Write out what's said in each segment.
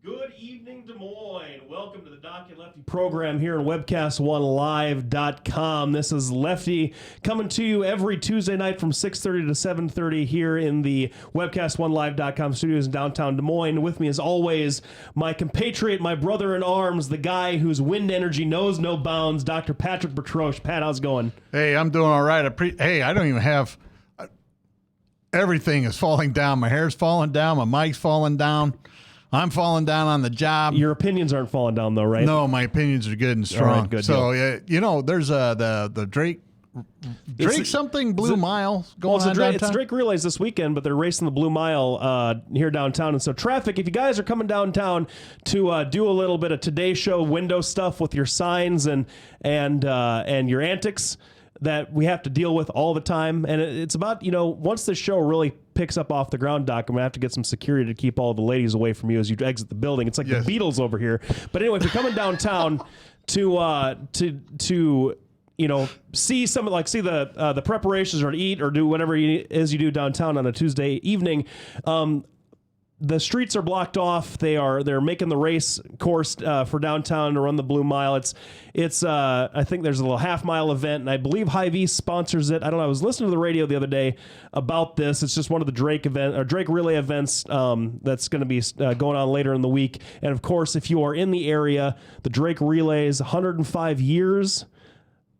Good evening, Des Moines. Welcome to the Doc and Lefty program here on webcast1live.com. This is Lefty coming to you every Tuesday night from 6:30 to 7:30 here in the webcast1live.com studios in downtown Des Moines. With me, as always, my compatriot, my brother in arms, the guy whose wind energy knows no bounds, Dr. Patrick Bertroche. Pat, how's it going? Hey, I'm doing all right. I don't even have... Everything is falling down. My hair's falling down. My mic's falling down. I'm falling down on the job. Your opinions aren't falling down, though, right? No, my opinions are good and strong. Right, good so, there's the Drake Blue Mile going on downtown. It's Drake Relays this weekend, but they're racing the Blue Mile here downtown. And so traffic, if you guys are coming downtown to do a little bit of Today Show window stuff with your signs and your antics that we have to deal with all the time. And it's about, once the show really picks up off the ground, Doc, I'm going to have to get some security to keep all the ladies away from you as you exit the building. It's like the Beatles over here. But anyway, if you're coming downtown to see some, see the preparations or to eat or do whatever it is you do downtown on a Tuesday evening, the streets are blocked off. They're making the race course for downtown to run the Blue Mile. It's I think there's a little half-mile event, and I believe Hy-Vee sponsors it. I don't know. I was listening to the radio the other day about this. It's just one of the Drake Relay events that's going to be going on later in the week. And of course, if you are in the area, the Drake Relays, 105 years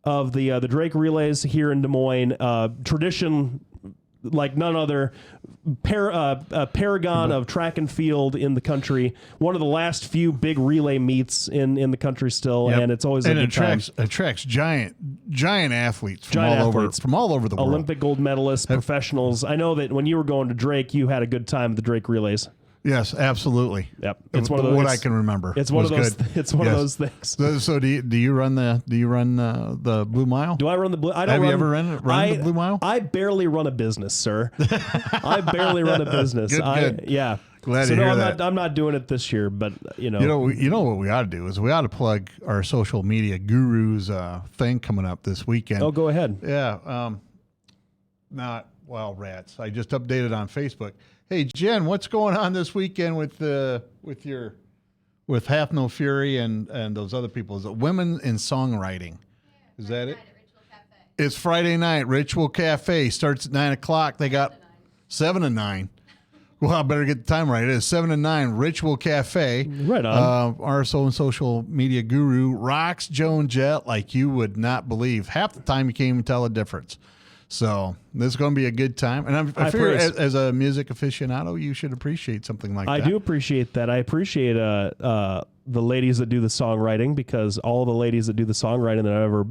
of the Drake Relays here in Des Moines, tradition like none other, paragon of track and field in the country. One of the last few big relay meets in the country still, and it's always a good time. Attracts giant athletes from all over the world. Olympic gold medalists, professionals. I know that when you were going to Drake, you had a good time at the Drake Relays. Yes, absolutely. Yep, it's one of those. What I can remember. It's one of those. It's one of those things. So do you run the Blue Mile? Do I run the Blue? I don't. Have you ever run the Blue Mile? I barely run a business, sir. I barely run a business. Good. Yeah. Glad to hear that. I'm not doing it this year, but You know what we ought to do is we ought to plug our social media gurus thing coming up this weekend. Oh, go ahead. Yeah. Not wild rats. I just updated on Facebook. Hey Jen, what's going on this weekend with Half No Fury and those other people? Is it Women in Songwriting? Is that it? It's Friday night. Ritual Cafe starts at 9:00. They got 7 to 9. Well, I better get the time right. It is 7 to 9. Ritual Cafe. Right on. Our social media guru rocks Joan Jett like you would not believe. Half the time you can't even tell a difference. So this is going to be a good time. And I figure as a music aficionado, you should appreciate something like that. I do appreciate that. I appreciate the ladies that do the songwriting, because all the ladies that do the songwriting that I've ever,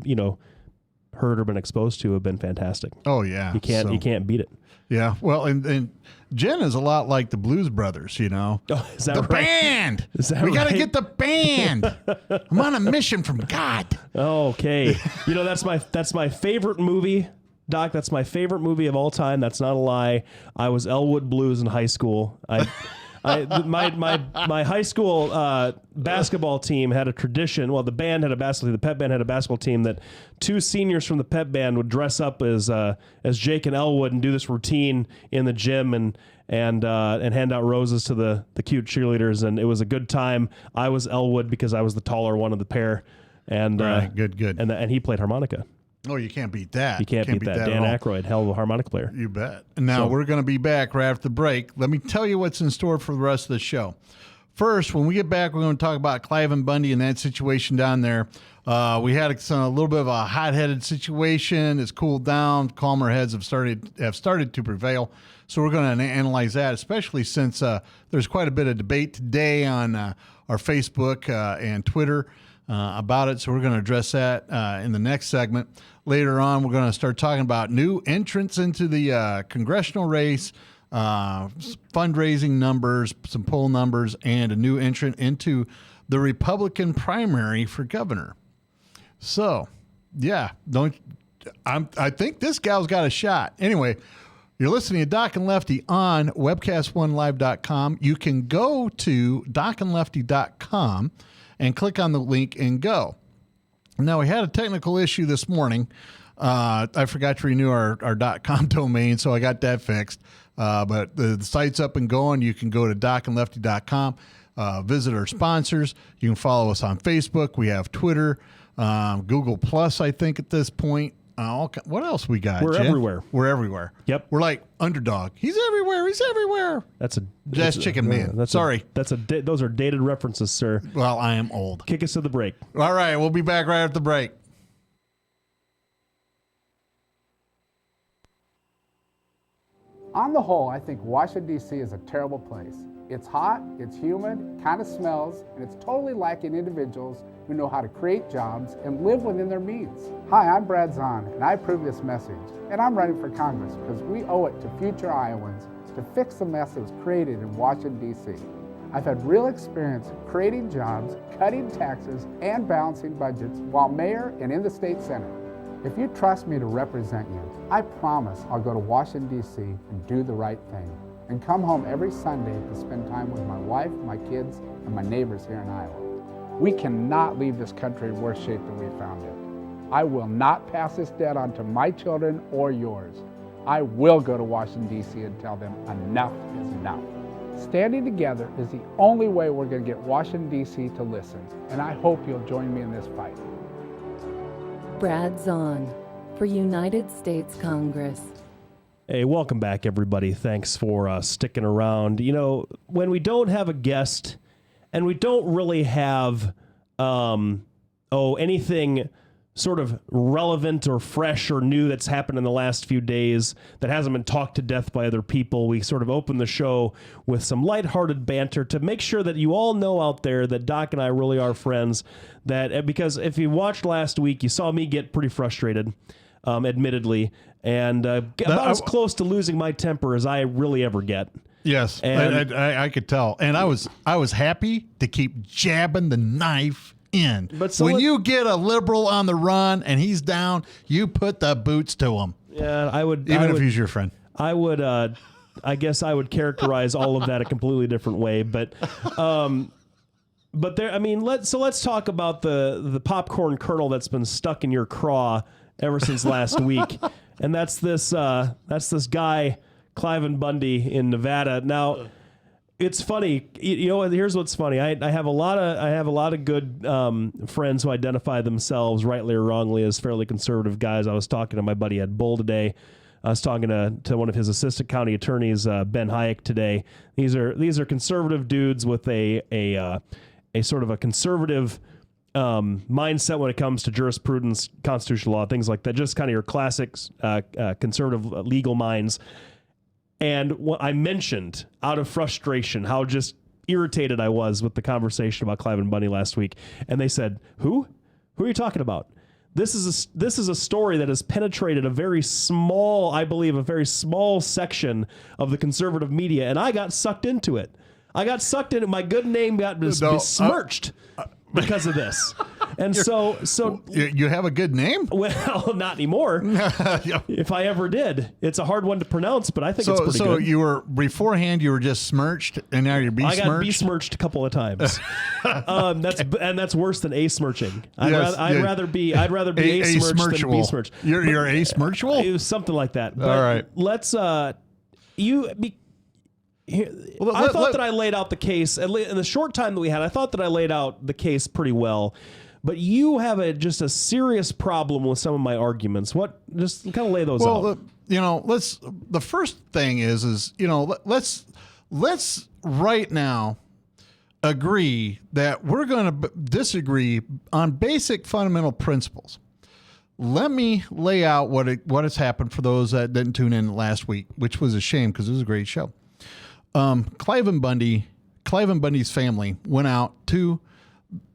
heard or been exposed to have been fantastic. Oh, yeah. You can't beat it. Yeah. Well, and Jen is a lot like the Blues Brothers, Oh, is that the right? band. We got to get the band. I'm on a mission from God. Okay. That's my favorite movie. Doc, that's my favorite movie of all time. That's not a lie. I was Elwood Blues in high school. My high school basketball team had a tradition. Well, the pep band had a basketball team that two seniors from the pep band would dress up as Jake and Elwood and do this routine in the gym and hand out roses to the cute cheerleaders, and it was a good time. I was Elwood because I was the taller one of the pair, and right, good. And he played harmonica. Oh, you can't beat that. You can't beat that. Dan Aykroyd, hell of a harmonica player. You bet. And now we're going to be back right after the break. Let me tell you what's in store for the rest of the show. First, when we get back, we're going to talk about Clive and Bundy and that situation down there. We had a little bit of a hot-headed situation. It's cooled down. Calmer heads have started to prevail. So we're going to analyze that, especially since there's quite a bit of debate today on our Facebook and Twitter about it. So we're going to address that in the next segment. Later on, we're going to start talking about new entrants into the congressional race, fundraising numbers, some poll numbers, and a new entrant into the Republican primary for governor. So, yeah, I think this gal's got a shot. Anyway, you're listening to Doc and Lefty on webcast1live.com. You can go to docandlefty.com and click on the link and go. Now, we had a technical issue this morning. I forgot to renew our .com domain, so I got that fixed. But the site's up and going. You can go to docandlefty.com. visit our sponsors. You can follow us on Facebook. We have Twitter, Google Plus, I think, at this point. What else we got? We're Jeff? everywhere. We're everywhere. Yep. We're like Underdog. He's everywhere. He's everywhere. That's Chicken Man. Sorry. Those are dated references, sir. Well, I am old. Kick us to the break. All right. We'll be back right after the break. On the whole, I think Washington, D.C. is a terrible place. It's hot, it's humid, kind of smells, and it's totally lacking individuals who know how to create jobs and live within their means. Hi, I'm Brad Zahn, and I approve this message. And I'm running for Congress because we owe it to future Iowans to fix the mess that was created in Washington, D.C. I've had real experience creating jobs, cutting taxes, and balancing budgets while mayor and in the state senate. If you trust me to represent you, I promise I'll go to Washington, D.C. and do the right thing, and come home every Sunday to spend time with my wife, my kids, and my neighbors here in Iowa. We cannot leave this country in worse shape than we found it. I will not pass this debt on to my children or yours. I will go to Washington, D.C. and tell them enough is enough. Standing together is the only way we're going to get Washington, D.C. to listen, and I hope you'll join me in this fight. Brad Zahn for United States Congress. Hey, welcome back, everybody. Thanks for sticking around. You know, when we don't have a guest and we don't really have anything sort of relevant or fresh or new that's happened in the last few days that hasn't been talked to death by other people, we sort of open the show with some lighthearted banter to make sure that you all know out there that Doc and I really are friends. That because if you watched last week, you saw me get pretty frustrated, admittedly, and about as close to losing my temper as I really ever get. Yes, And I could tell, and I was happy to keep jabbing the knife in. But so when you get a liberal on the run and he's down, you put the boots to him. Yeah, I would. Even if he's your friend. I would. I guess I would characterize all of that a completely different way, but there. I mean, let's talk about the popcorn kernel that's been stuck in your craw ever since last week, and that's this guy Clive Bundy in Nevada. Now, it's funny. You know, here's what's funny. I have a lot of good friends who identify themselves, rightly or wrongly, as fairly conservative guys. I was talking to my buddy Ed Bull today. I was talking to one of his assistant county attorneys, Ben Hayek, today. These are conservative dudes with a sort of a conservative mindset when it comes to jurisprudence, constitutional law, things like that. Just kind of your classic conservative legal minds. And what I mentioned out of frustration how just irritated I was with the conversation about Clive Bundy last week, and they said, "Who? Who are you talking about?" This is a story that has penetrated a very small section of the conservative media, and I got sucked into it. My good name got besmirched because of this. And so you have a good name? Well, not anymore. If I ever did, it's a hard one to pronounce, but I think it's pretty good. So beforehand you were just smirched, and now you're besmirched. I got besmirched a couple of times. That's worse than asmirching. I'd rather be asmirched than besmirched. You're asmirchable? It was something like that. But all right. Let's I thought that I laid out the case in the short time that we had. I thought that I laid out the case pretty well. But you have just a serious problem with some of my arguments. What? Just kind of lay those out. The first thing is let's right now agree that we're going to disagree on basic fundamental principles. Let me lay out what has happened for those that didn't tune in last week, which was a shame because it was a great show. Clive Bundy's family went out to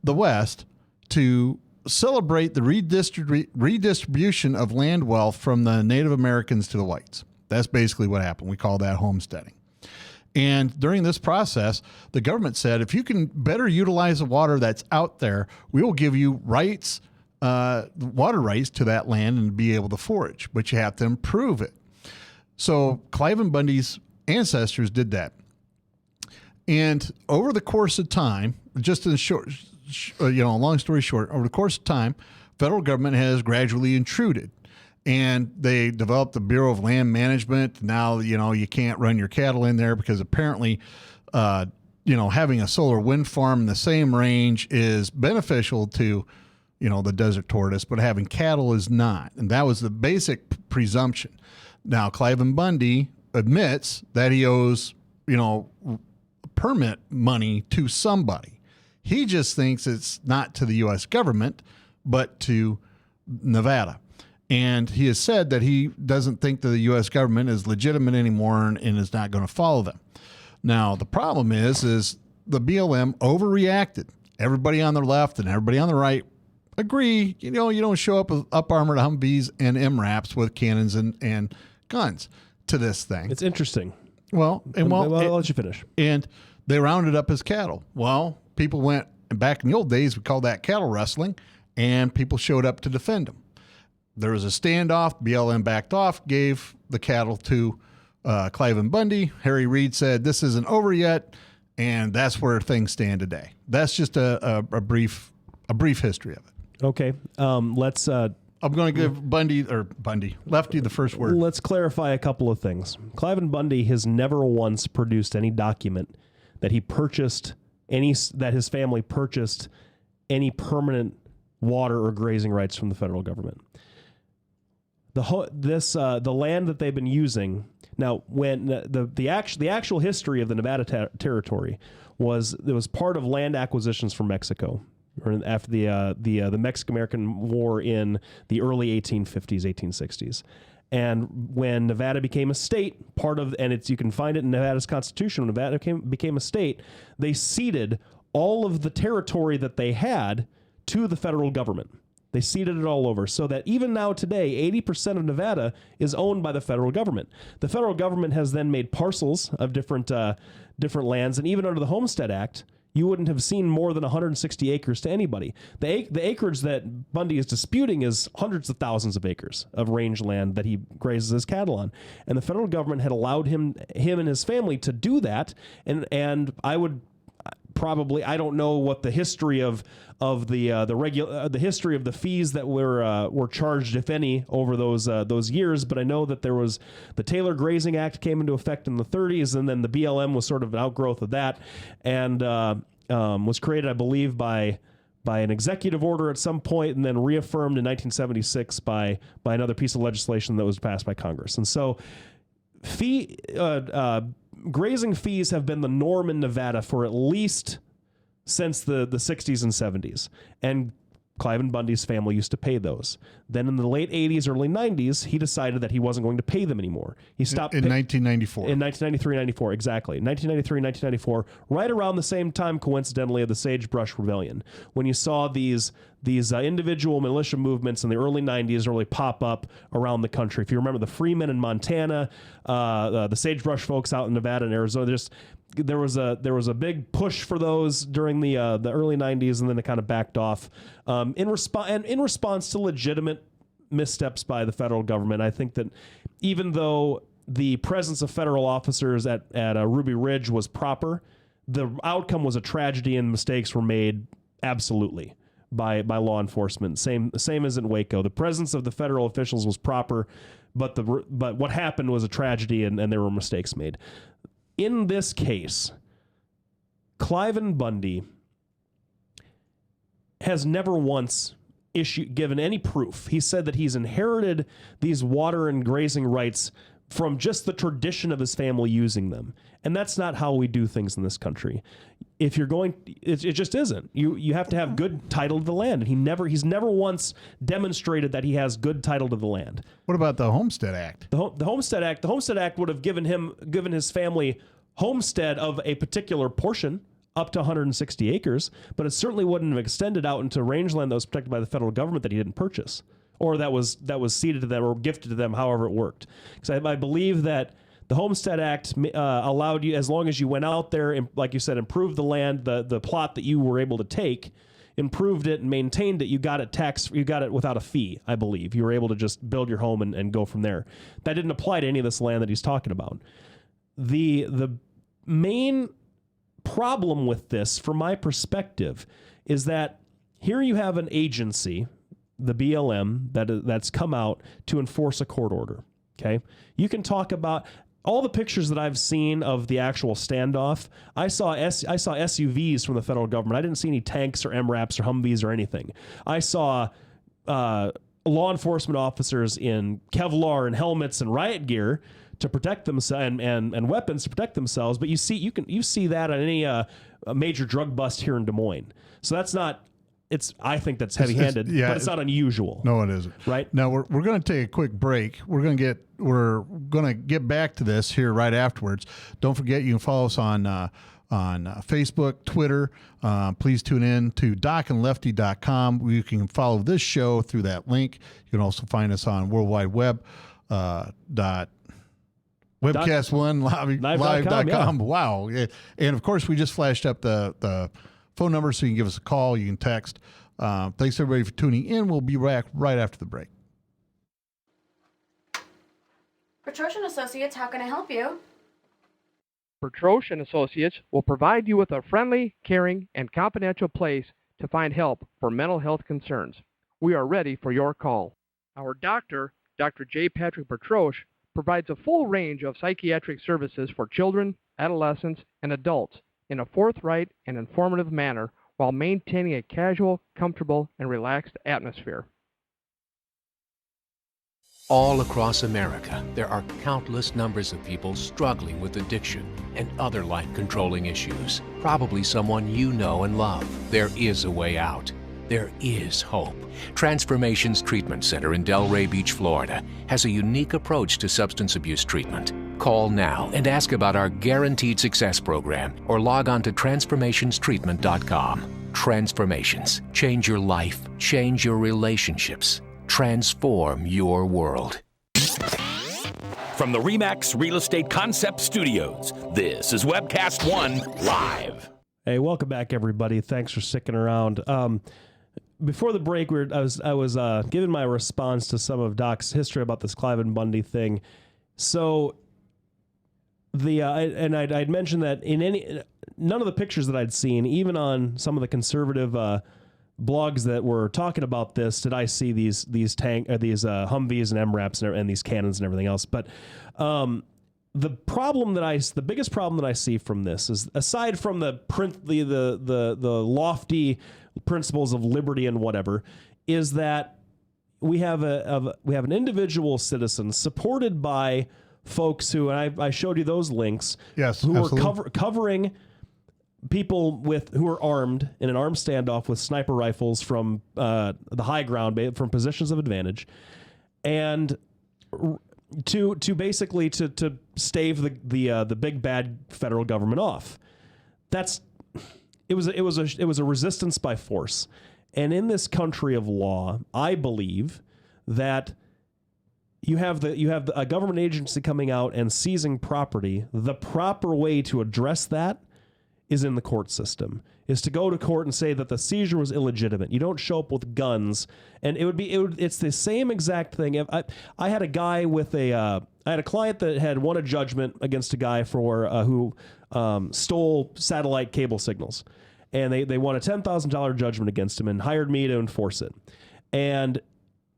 the West to celebrate the redistribution of land wealth from the Native Americans to the whites. That's basically what happened. We call that homesteading. And during this process, the government said, if you can better utilize the water that's out there, we will give you rights, water rights to that land and be able to forage, but you have to improve it. So Clive Bundy's ancestors did that. And over the course of time, just in a short, long story short, over the course of time, federal government has gradually intruded, and they developed the Bureau of Land Management. Now, you can't run your cattle in there because apparently, having a solar wind farm in the same range is beneficial to, the desert tortoise, but having cattle is not. And that was the basic presumption. Now, Cliven Bundy admits that he owes, permit money to somebody. He just thinks it's not to the U.S. government, but to Nevada. And he has said that he doesn't think that the U.S. government is legitimate anymore and is not going to follow them. Now, the problem is the BLM overreacted. Everybody on the left and everybody on the right agree, you don't show up with up-armored Humvees and MRAPs with cannons and guns to this thing. It's interesting. Well, I'll let you finish. And they rounded up his cattle. Well, people went, back in the old days, we called that cattle rustling, and people showed up to defend them. There was a standoff. BLM backed off, gave the cattle to Cliven Bundy. Harry Reid said, this isn't over yet, and that's where things stand today. That's just a brief history of it. Okay. Let's... I'm going to give Lefty the first word. Let's clarify a couple of things. Cliven Bundy has never once produced any document that he purchased that his family purchased any permanent water or grazing rights from the federal government. The land that they've been using now, when the actual history of the Nevada territory was part of land acquisitions from Mexico, or after the Mexican-American War in the early 1850s, 1860s. And when Nevada became a state, you can find it in Nevada's constitution, when Nevada became a state, they ceded all of the territory that they had to the federal government. They ceded it all over, so that even now today, 80% of Nevada is owned by the federal government. The federal government has then made parcels of different lands, and even under the Homestead Act, you wouldn't have seen more than 160 acres to anybody. The acreage that Bundy is disputing is hundreds of thousands of acres of range land that he grazes his cattle on. And the federal government had allowed him and his family to do that. And I would probably, I don't know what the history of the history of the fees that were charged, if any, over those years. But I know that there was the Taylor Grazing Act came into effect in the 30s, and then the BLM was sort of an outgrowth of that, and was created, I believe, by an executive order at some point, and then reaffirmed in 1976 by another piece of legislation that was passed by Congress. And so, grazing fees have been the norm in Nevada for at least since the 60s and 70s. And Cliven Bundy's family used to pay those. Then in the late 80s, early 90s, he decided that he wasn't going to pay them anymore. He stopped in 1994. In 1993, 94, exactly. 1993, 1994, right around the same time, coincidentally, of the Sagebrush Rebellion, when you saw these individual militia movements in the early 90s really pop up around the country. If you remember the Freemen in Montana, the Sagebrush folks out in Nevada and Arizona, there was a big push for those during the early 90s, and then it kind of backed off in response to legitimate missteps by the federal government. I think that even though the presence of federal officers at Ruby Ridge was proper, the outcome was a tragedy, and mistakes were made absolutely by law enforcement. Same as in Waco. The presence of the federal officials was proper, but what happened was a tragedy, and there were mistakes made. In this case, Cliven Bundy has never once given any proof. He said that he's inherited these water and grazing rights from just the tradition of his family using them. And that's not how we do things in this country. If you're going, it just isn't. You have to have good title to the land. And he's never once demonstrated that he has good title to the land. What about the Homestead Act? The Homestead Act would have given his family homestead of a particular portion up to 160 acres, but it certainly wouldn't have extended out into rangeland that was protected by the federal government that he didn't purchase, or that was ceded to them or gifted to them, however it worked. Because I believe that the Homestead Act allowed you, as long as you went out there and, like you said, improved the land, the plot that you were able to take, improved it and maintained it, you got it without a fee, I believe. You were able to just build your home and go from there. That didn't apply to any of this land that he's talking about. The main problem with this, from my perspective, is that here you have an agency, the BLM, that's come out to enforce a court order. Okay, you can talk about. all the pictures that I've seen of the actual standoff, I saw SUVs from the federal government. I didn't see any tanks or MRAPs or Humvees or anything. I saw law enforcement officers in Kevlar and helmets and riot gear to protect themselves and weapons to protect themselves. But you see that on any major drug bust here in Des Moines. So that's not. I think that's heavy-handed, but it's not unusual. No, it isn't. Right? Now we're going to take a quick break. We're going to get back to this here right afterwards. Don't forget you can follow us on Facebook, Twitter. Please tune in to docandlefty.com. You can follow this show through that link. You can also find us on World Wide Web webcast1live.com. Yeah. Wow. And of course, we just flashed up the phone number so you can give us a call. You can text. Thanks everybody for tuning in. We'll be back right after the break. Petrosh and Associates, how can I help you? Petrosh and Associates will provide you with a friendly, caring, and confidential place to find help for mental health concerns. We are ready for your call. Our doctor, Dr. J. Patrick Petrosh, provides a full range of psychiatric services for children, adolescents, and adults in a forthright and informative manner while maintaining a casual, comfortable, and relaxed atmosphere. All across America, there are countless numbers of people struggling with addiction and other life-controlling issues. Probably someone you know and love. There is a way out. There is hope. Transformations Treatment Center in Delray Beach, Florida, has a unique approach to substance abuse treatment. Call now and ask about our Guaranteed Success program or log on to transformationstreatment.com. Transformations. Change your life. Change your relationships. Transform your world. From the RE/MAX Real Estate Concept Studios, this is Webcast One Live. Hey, welcome back, everybody. Thanks for sticking around. Before the break, I was giving my response to some of Doc's history about this Clive and Bundy thing. So I'd mentioned that none of the pictures that I'd seen, even on some of the conservative blogs that were talking about this, did I see these Humvees and MRAPs and these cannons and everything else. But the biggest problem that I see from this is, aside from the lofty principles of liberty and whatever, is that we have an individual citizen supported by folks who, and I showed you those links, yes, who absolutely. are covering people who are armed in an armed standoff with sniper rifles from the high ground, from positions of advantage, and to basically to stave the big bad federal government off. It was a resistance by force, and in this country of law, I believe that you have a government agency coming out and seizing property. The proper way to address that is in the court system, is to go to court and say that the seizure was illegitimate. You don't show up with guns, and it's the same exact thing. If I had a guy I had a client that had won a judgment against a guy who stole satellite cable signals, and they won a $10,000 judgment against him and hired me to enforce it. And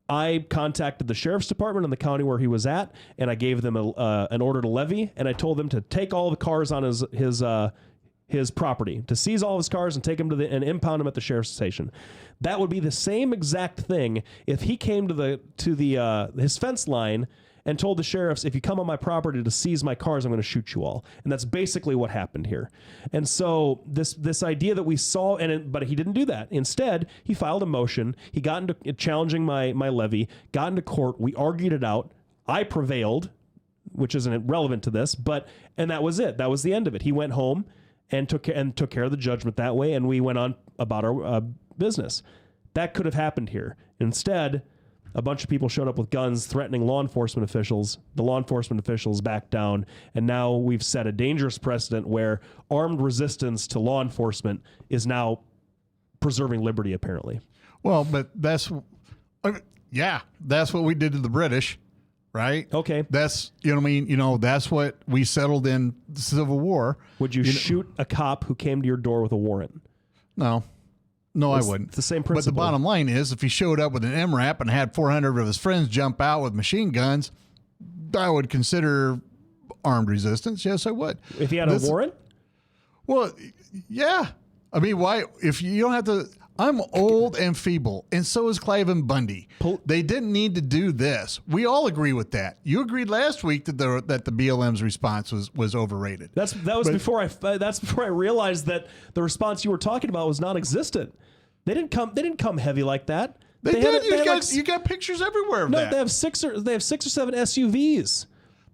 I contacted the sheriff's department in the county where he was at, and I gave them an order to levy, and I told them to take all the cars on his property, to seize all of his cars and take him and impound them at the sheriff's station. That would be the same exact thing if he came to his fence line and told the sheriffs, if you come on my property to seize my cars, I'm going to shoot you all. And that's basically what happened here. And so this idea that we saw, but he didn't do that. Instead, he filed a motion. He got into challenging my levy, got into court. We argued it out. I prevailed, which isn't relevant to this, and that was it. That was the end of it. He went home and took care of the judgment that way, and we went on about our business. That could have happened here. Instead, a bunch of people showed up with guns threatening law enforcement officials. The law enforcement officials backed down, and now we've set a dangerous precedent where armed resistance to law enforcement is now preserving liberty, apparently. Well, but that's what we did to the British, right? Okay. That's, that's what we settled in the Civil War. Would you shoot a cop who came to your door with a warrant? No, I wouldn't. It's the same principle. But the bottom line is, if he showed up with an MRAP and had 400 of his friends jump out with machine guns, I would consider armed resistance. Yes, I would. If he had a warrant? Well, yeah. I mean, why? If you don't have to. I'm old and feeble, and so is Clive and Bundy. They didn't need to do this. We all agree with that. You agreed last week that the BLM's response was overrated. That's before I realized that the response you were talking about was non-existent. They didn't come heavy like that. They did. You got pictures everywhere of that. No, they have 6 or 7 SUVs.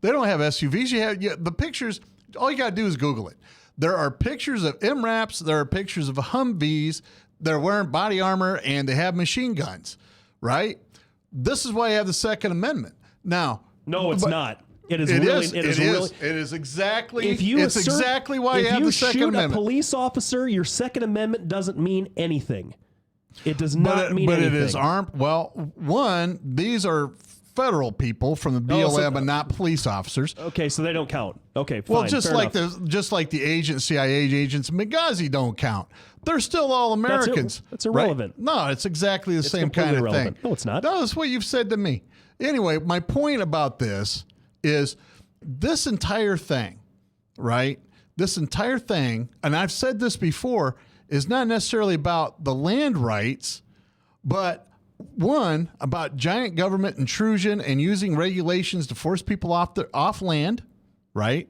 They don't have SUVs. The pictures. All you got to do is Google it. There are pictures of MRAPs. There are pictures of Humvees. They're wearing body armor and they have machine guns, right? This is why you have the Second Amendment. Now, no, it's not. It is exactly. Exactly why you have the Second Amendment. If you shoot a police officer, your Second Amendment doesn't mean anything. It does not mean anything. But it is armed. Well, one, these are federal people from the BLM and not police officers. Okay, so they don't count. Okay, fine. Well, just like the agents, CIA agents, Benghazi don't count. They're still all Americans. That's irrelevant. Right? No, it's exactly the same kind of thing. No, it's not. No, that's what you've said to me. Anyway, my point about this is this entire thing, right? This entire thing, and I've said this before, is not necessarily about the land rights, but one, about giant government intrusion and using regulations to force people off land, right?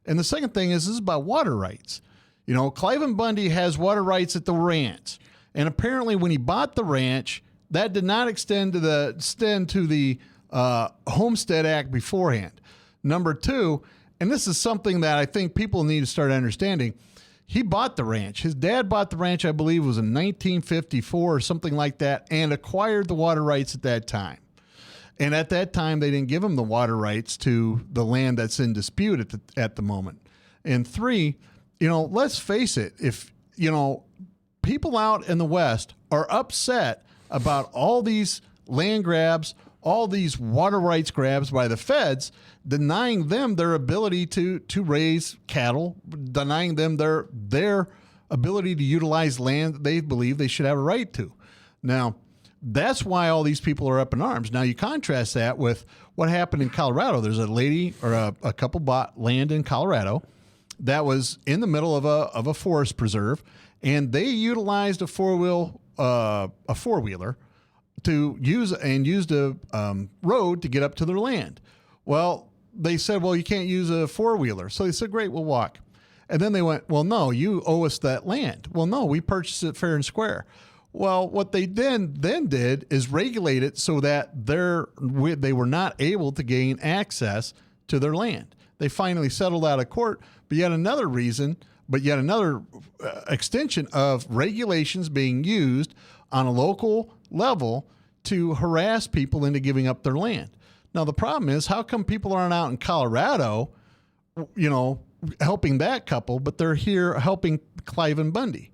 And the second thing is this is about water rights. You know, Clive and Bundy has water rights at the ranch. And apparently when he bought the ranch, that did not extend to the Homestead Act beforehand. Number two, and this is something that I think people need to start understanding, he bought the ranch. His dad bought the ranch, I believe, was in 1954 or something like that, and acquired the water rights at that time. And at that time, they didn't give him the water rights to the land that's in dispute at the moment. And three, you know, let's face it, if, you know, people out in the West are upset about all these land grabs, all these water rights grabs by the feds, denying them their ability to raise cattle, denying them their ability to utilize land that they believe they should have a right to. Now, that's why all these people are up in arms. Now, you contrast that with what happened in Colorado. There's a lady or a couple bought land in Colorado that was in the middle of a forest preserve, and they utilized a four-wheeler to used a road to get up to their land. Well, they said, well, you can't use a four-wheeler. So they said, great, we'll walk. And then they went, well, no, you owe us that land. Well, no, we purchased it fair and square. Well, what they then did is regulate it so that they were not able to gain access to their land. They finally settled out of court, but yet another extension of regulations being used on a local level to harass people into giving up their land. Now, the problem is, how come people aren't out in Colorado, you know, helping that couple, but they're here helping Clive and Bundy?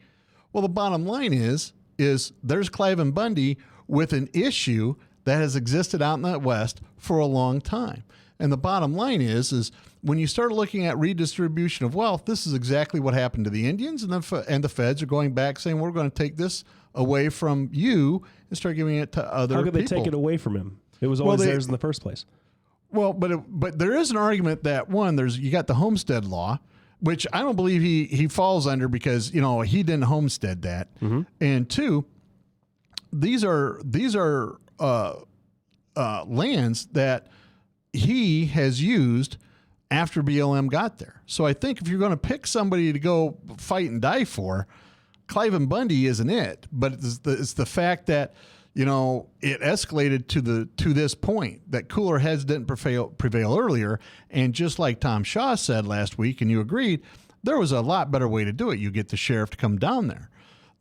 Well, the bottom line is there's Clive and Bundy with an issue that has existed out in the West for a long time. And the bottom line is when you start looking at redistribution of wealth, this is exactly what happened to the Indians, and the feds are going back saying, we're going to take this away from you and start giving it to other people. How could they take it away from him? It was always theirs in the first place. Well, but there is an argument that, one, you got the homestead law, which I don't believe he falls under because, you know, he didn't homestead that. Mm-hmm. And two, these are lands that he has used after BLM got there. So I think if you're going to pick somebody to go fight and die for, Clive and Bundy isn't it, but it's the fact that, you know, it escalated to this point that cooler heads didn't prevail earlier. And just like Tom Shaw said last week, and you agreed, there was a lot better way to do it. You get the sheriff to come down there.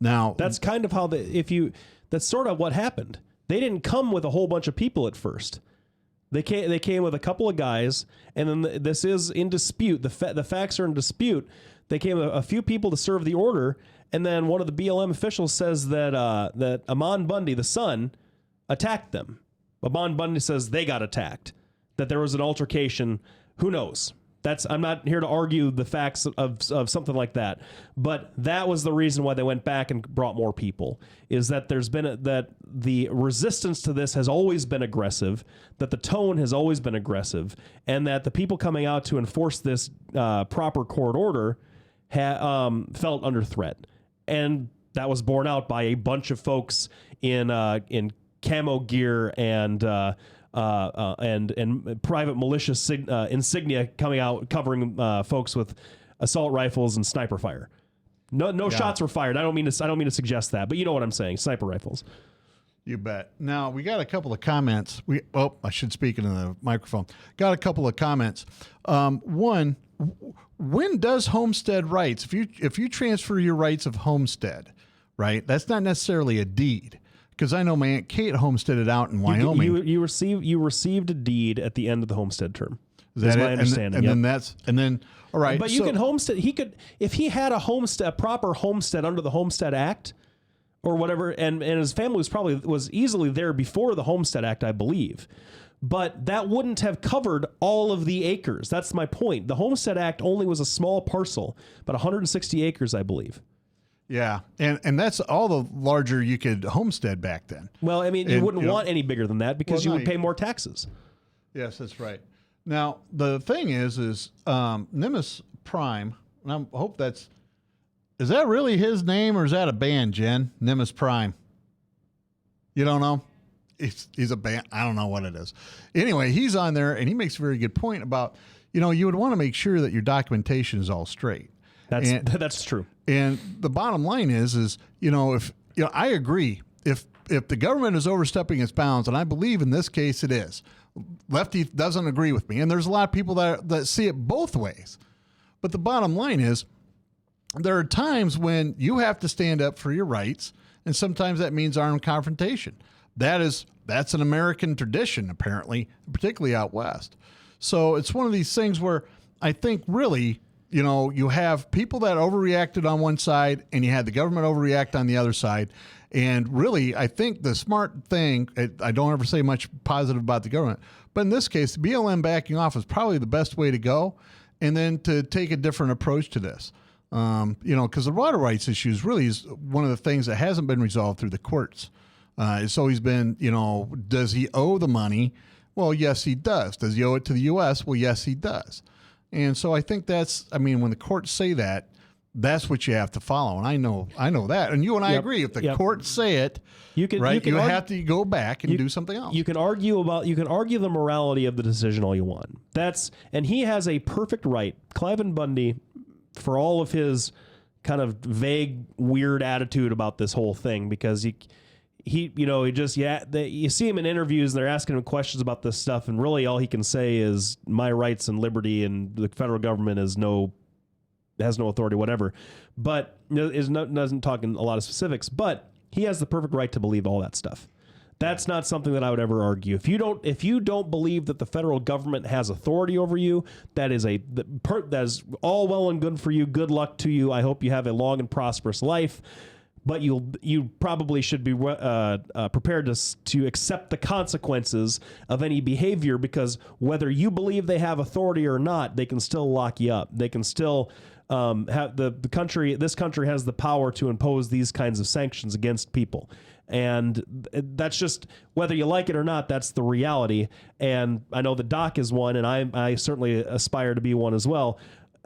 Now, that's kind of how that's sort of what happened. They didn't come with a whole bunch of people at first. They came with a couple of guys, and then this is in dispute. The facts are in dispute. They came with a few people to serve the order, and then one of the BLM officials says that Amon Bundy, the son, attacked them. Amon Bundy says they got attacked, that there was an altercation. Who knows? I'm not here to argue the facts of something like that, but that was the reason why they went back and brought more people. Is that there's been that the resistance to this has always been aggressive, that the tone has always been aggressive, and that the people coming out to enforce this proper court order felt under threat, and that was borne out by a bunch of folks in camo gear and private militia insignia coming out covering folks with assault rifles and sniper fire. No shots were fired. I don't mean to suggest that, but you know what I'm saying. Sniper rifles. You bet. Now we got a couple of comments. I should speak into the microphone. Got a couple of comments. One, when does homestead rights? If you transfer your rights of homestead, right? That's not necessarily a deed. Because I know my Aunt Kate homesteaded out in Wyoming. You received a deed at the end of the homestead term. That's my understanding. And then all right. But you can homestead. He could, if he had a proper homestead under the Homestead Act, or whatever, and his family was easily there before the Homestead Act, I believe. But that wouldn't have covered all of the acres. That's my point. The Homestead Act only was a small parcel, about 160 acres, I believe. Yeah, and that's all the larger you could homestead back then. Well, I mean, you wouldn't want any bigger than that because you would pay more taxes. Yes, that's right. Now, the thing is Nimbus Prime, and I hope is that really his name or is that a band, Jen? Nimbus Prime. You don't know? He's a band. I don't know what it is. Anyway, he's on there, and he makes a very good point about, you would want to make sure that your documentation is all straight. That's true. And the bottom line is if I agree, if the government is overstepping its bounds, and I believe in this case it is, Lefty doesn't agree with me, and there's a lot of people that see it both ways. But the bottom line is, there are times when you have to stand up for your rights, and sometimes that means armed confrontation. That's an American tradition, apparently, particularly out west. So it's one of these things where I think really, you have people that overreacted on one side and you had the government overreact on the other side. And really, I think the smart thing, I don't ever say much positive about the government, but in this case, the BLM backing off is probably the best way to go. And then to take a different approach to this, because the water rights issues really is one of the things that hasn't been resolved through the courts. It's always been, does he owe the money? Well, yes, he does. Does he owe it to the U.S.? Well, yes, he does. And so I think when the courts say that, that's what you have to follow. And I know that. And you and I agree. If the courts say it, you have to go back and do something else. You can argue the morality of the decision all you want. And he has a perfect right, Cliven Bundy, for all of his kind of vague, weird attitude about this whole thing, because you see him in interviews and they're asking him questions about this stuff, and really all he can say is my rights and liberty, and the federal government has no authority, whatever. But doesn't talk in a lot of specifics. But he has the perfect right to believe all that stuff. That's not something that I would ever argue. If you don't believe that the federal government has authority over you, that is all well and good for you. Good luck to you. I hope you have a long and prosperous life. But you probably should be prepared to accept the consequences of any behavior, because whether you believe they have authority or not, they can still lock you up. They can still have this country has the power to impose these kinds of sanctions against people. And that's just, whether you like it or not, that's the reality. And I know that Doc is one, and I certainly aspire to be one as well,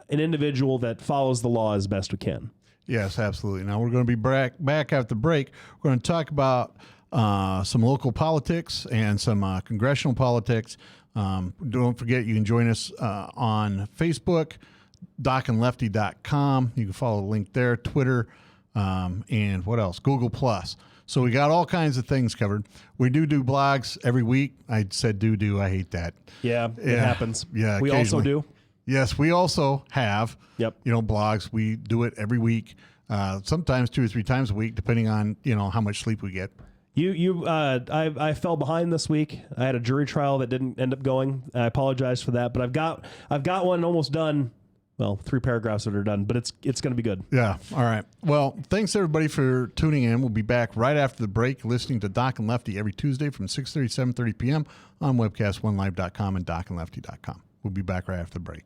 an individual that follows the law as best we can. Yes, absolutely. Now we're going to be back after the break. We're going to talk about some local politics and some congressional politics. Don't forget, you can join us on Facebook, docandlefty.com. You can follow the link there, Twitter, and what else? Google+. So we got all kinds of things covered. We do blogs every week. I said do. I hate that. Yeah, it happens. Yeah, we also do. Yes, we also have, Yep. Blogs. We do it every week, sometimes 2 or 3 times a week, depending on, how much sleep we get. I fell behind this week. I had a jury trial that didn't end up going. I apologize for that, but I've got one almost done. Well, 3 paragraphs that are done, but it's going to be good. Yeah. All right. Well, thanks everybody for tuning in. We'll be back right after the break, listening to Doc and Lefty every Tuesday from 6:30 to 7:30 p.m. on webcast1live.com and docandlefty.com. We'll be back right after the break.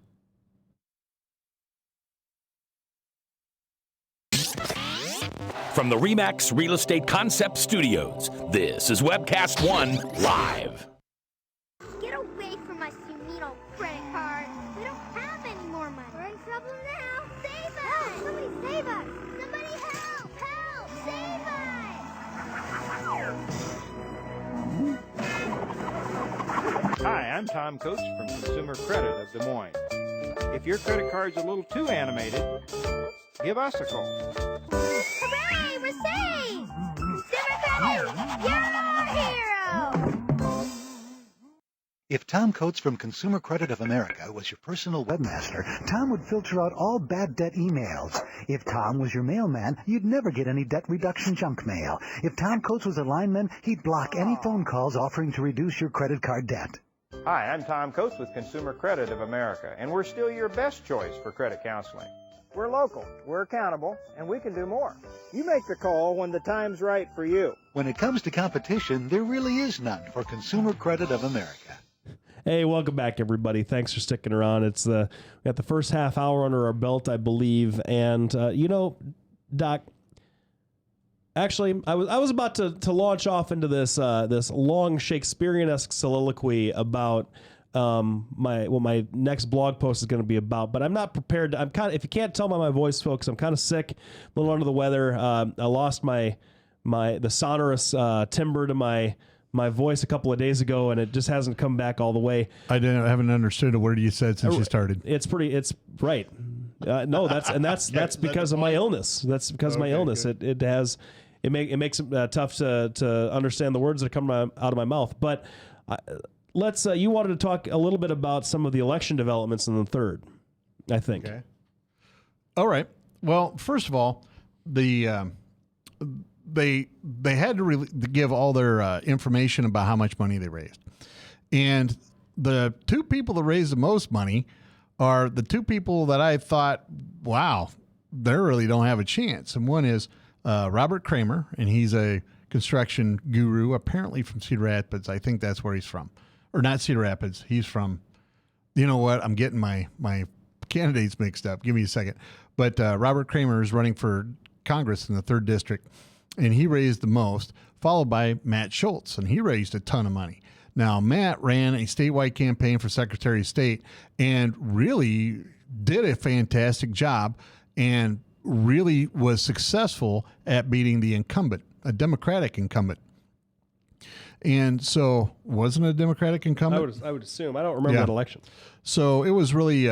From the RE/MAX Real Estate Concept Studios, this is Webcast One Live. Get away from us, you mean old credit card. We don't have any more money. We're in trouble now. Save us! Help! Somebody save us! Somebody help! Help! Save us! Hi, I'm Tom Coates from Consumer Credit of Des Moines. If your credit card's a little too animated, give us a call. Hooray! We're saved! Consumer Credit, you're our hero! If Tom Coates from Consumer Credit of America was your personal webmaster, Tom would filter out all bad debt emails. If Tom was your mailman, you'd never get any debt reduction junk mail. If Tom Coates was a lineman, he'd block any phone calls offering to reduce your credit card debt. Hi, I'm Tom Coates with Consumer Credit of America, and we're still your best choice for credit counseling. We're local, we're accountable, and we can do more. You make the call when the time's right for you. When it comes to competition, there really is none for Consumer Credit of America. Hey, welcome back, everybody. Thanks for sticking around. We got the first half hour under our belt, I believe. And, Doc, actually, I was about to launch off into this long Shakespearean-esque soliloquy about my next blog post is going to be about, but I'm not prepared. If you can't tell by my voice, folks, I'm kind of sick, a little under the weather. I lost the sonorous timbre to my voice a couple of days ago, and it just hasn't come back all the way. Haven't understood a word you said since you started. It's right. No, that's because of my illness. That's because of my illness. Good. It makes it tough to understand the words that come out of my mouth. But let's. You wanted to talk a little bit about some of the election developments in the third, I think. Okay. All right. Well, first of all, they had to give all their information about how much money they raised, and the two people that raised the most money are the two people that I thought, wow, they really don't have a chance. And one is Robert Kramer, and he's a construction guru, apparently from Cedar Rapids. I think that's where he's from. Or not Cedar Rapids. He's from, you know what? I'm getting my candidates mixed up. Give me a second. But Robert Kramer is running for Congress in the 3rd District, and he raised the most, followed by Matt Schultz, and he raised a ton of money. Now, Matt ran a statewide campaign for Secretary of State and really did a fantastic job and really was successful at beating the incumbent, a Democratic incumbent. And so, wasn't a Democratic incumbent? I would assume. I don't remember that election. So it was really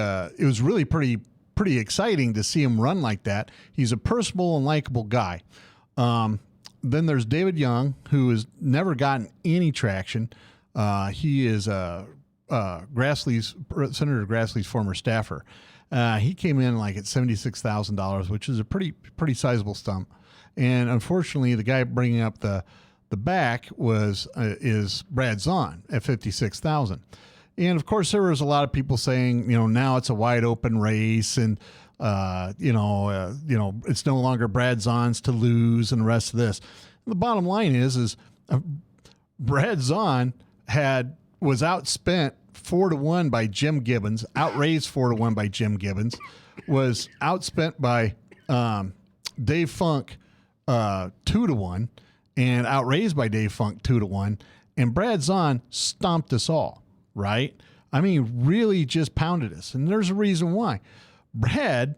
pretty exciting to see him run like that. He's a personable and likable guy. Then there's David Young, who has never gotten any traction. He is Senator Grassley's former staffer. He came in like at $76,000, which is a pretty sizable sum. And unfortunately, the guy bringing up the back is Brad Zahn at $56,000. And of course, there was a lot of people saying, now it's a wide open race, and it's no longer Brad Zahn's to lose, and the rest of this. And the bottom line is Brad Zahn was outspent 4-1 by Jim Gibbons, outraised 4-1 by Jim Gibbons, was outspent by Dave Funk 2-1, and outraised by Dave Funk 2-1, and Brad Zahn stomped us all, right? I mean, really just pounded us, and there's a reason why. Brad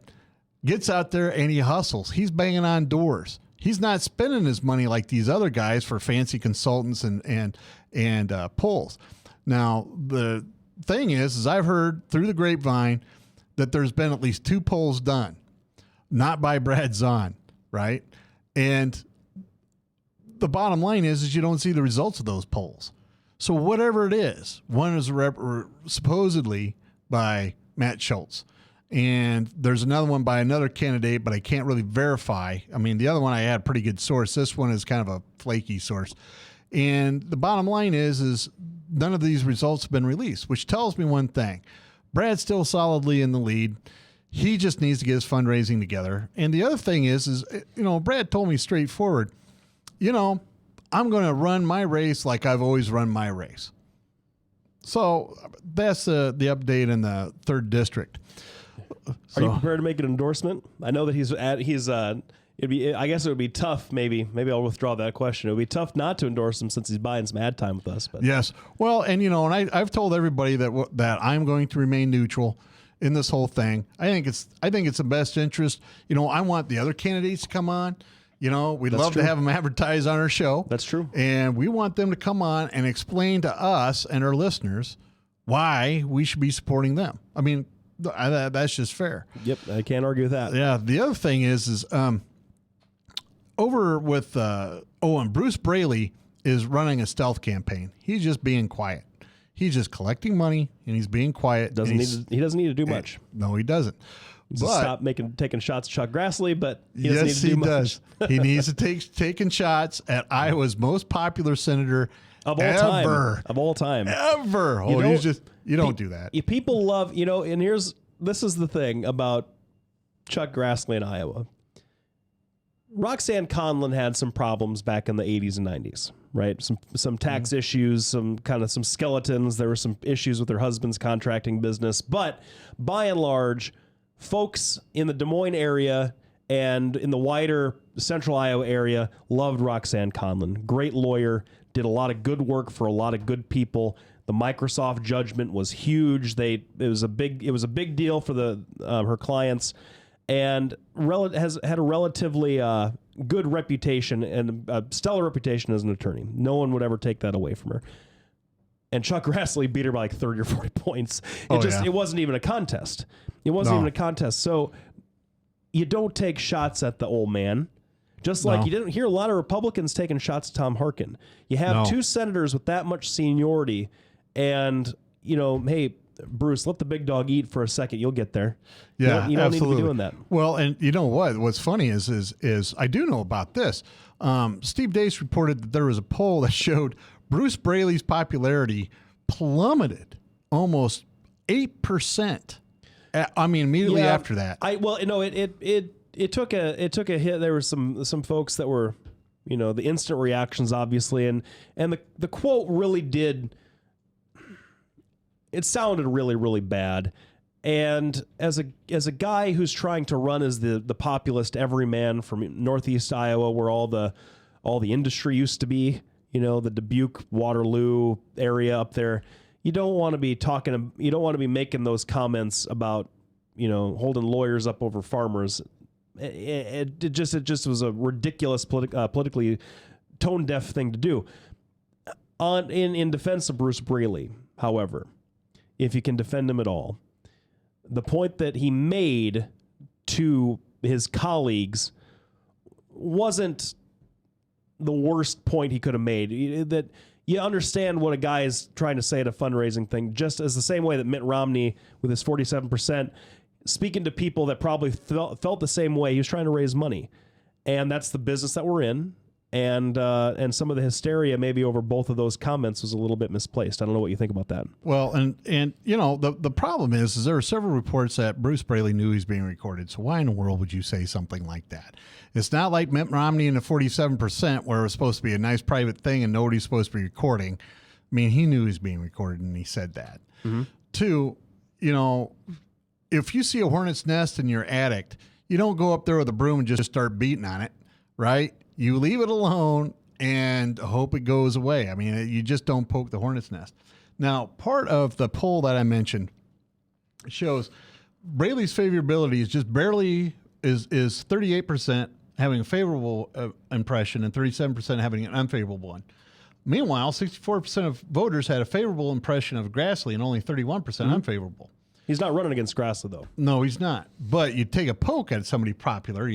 gets out there and he hustles. He's banging on doors. He's not spending his money like these other guys for fancy consultants and polls. Now, the thing is I've heard through the grapevine that there's been at least 2 polls done, not by Brad Zahn, right? And the bottom line is you don't see the results of those polls. So whatever it is, one is supposedly by Matt Schultz, and there's another one by another candidate, but I can't really verify. I mean, the other one I had a pretty good source. This one is kind of a flaky source. And the bottom line is none of these results have been released, which tells me one thing. Brad's still solidly in the lead. He just needs to get his fundraising together. And the other thing is Brad told me straightforward, I'm going to run my race like I've always run my race. So that's the update in the 3rd District. Are you prepared to make an endorsement? I know that he's I guess it would be tough. Maybe I'll withdraw that question. It would be tough not to endorse him since he's buying some ad time with us. But yes, well, and I've told everybody that I'm going to remain neutral in this whole thing. I think it's the best interest. I want the other candidates to come on. We'd love to have them advertise on our show. That's true. And we want them to come on and explain to us and our listeners why we should be supporting them. I mean, that's just fair. Yep, I can't argue with that. Yeah. The other thing is over with and Bruce Braley is running a stealth campaign. He's just being quiet. He's just collecting money and he's being quiet. He doesn't need to do much. No, he doesn't. Stop taking shots at Chuck Grassley, but he doesn't yes, need to do he much. does. He needs to taking shots at Iowa's most popular senator of all ever. Time. Of all time. Ever. You don't do that. People love, and this is the thing about Chuck Grassley in Iowa. Roxanne Conlon had some problems back in the 80s and 90s, right? Some tax issues, some skeletons. There were some issues with her husband's contracting business. But by and large, folks in the Des Moines area and in the wider central Iowa area loved Roxanne Conlon. Great lawyer, did a lot of good work for a lot of good people. The Microsoft judgment was huge. It was a big deal for her clients, and has had a relatively good reputation and a stellar reputation as an attorney. No one would ever take that away from her. And Chuck Grassley beat her by like 30 or 40 points. It wasn't even a contest. It wasn't even a contest. So you don't take shots at the old man. Just like you didn't hear a lot of Republicans taking shots at Tom Harkin. You have two senators with that much seniority, and hey, Bruce, let the big dog eat for a second. You'll get there. Yeah, you don't absolutely. need to be doing that. Well, and you know what? What's funny is I do know about this. Steve Deace reported that there was a poll that showed Bruce Braley's popularity plummeted almost 8%. Immediately after that. It took a hit. There were some folks that were, the instant reactions, obviously, and the quote really did. It sounded really, really bad. And as a guy who's trying to run as the populist everyman from Northeast Iowa, where all the industry used to be, the Dubuque, Waterloo area up there, you don't want to be making those comments about, holding lawyers up over farmers. It just was a ridiculous politically tone deaf thing to do. In defense of Bruce Braley, however, if you can defend him at all, the point that he made to his colleagues wasn't the worst point he could have made. That you understand what a guy is trying to say at a fundraising thing, just as the same way that Mitt Romney, with his 47%, speaking to people that probably felt the same way. He was trying to raise money, and that's the business that we're in. And some of the hysteria maybe over both of those comments was a little bit misplaced. I don't know what you think about that. Well, and the problem is there are several reports that Bruce Braley knew he's being recorded. So why in the world would you say something like that? It's not like Mitt Romney and the 47% where it was supposed to be a nice private thing and nobody's supposed to be recording. He knew he was being recorded and he said that. Mm-hmm. Two, if you see a hornet's nest in your attic, you don't go up there with a broom and just start beating on it, right? You leave it alone and hope it goes away. You just don't poke the hornet's nest. Now, part of the poll that I mentioned shows Braley's favorability is just barely is 38% having a favorable impression and 37% having an unfavorable one. Meanwhile, 64% of voters had a favorable impression of Grassley and only 31% unfavorable. He's not running against Grassley, though. No, he's not. But you take a poke at somebody popular,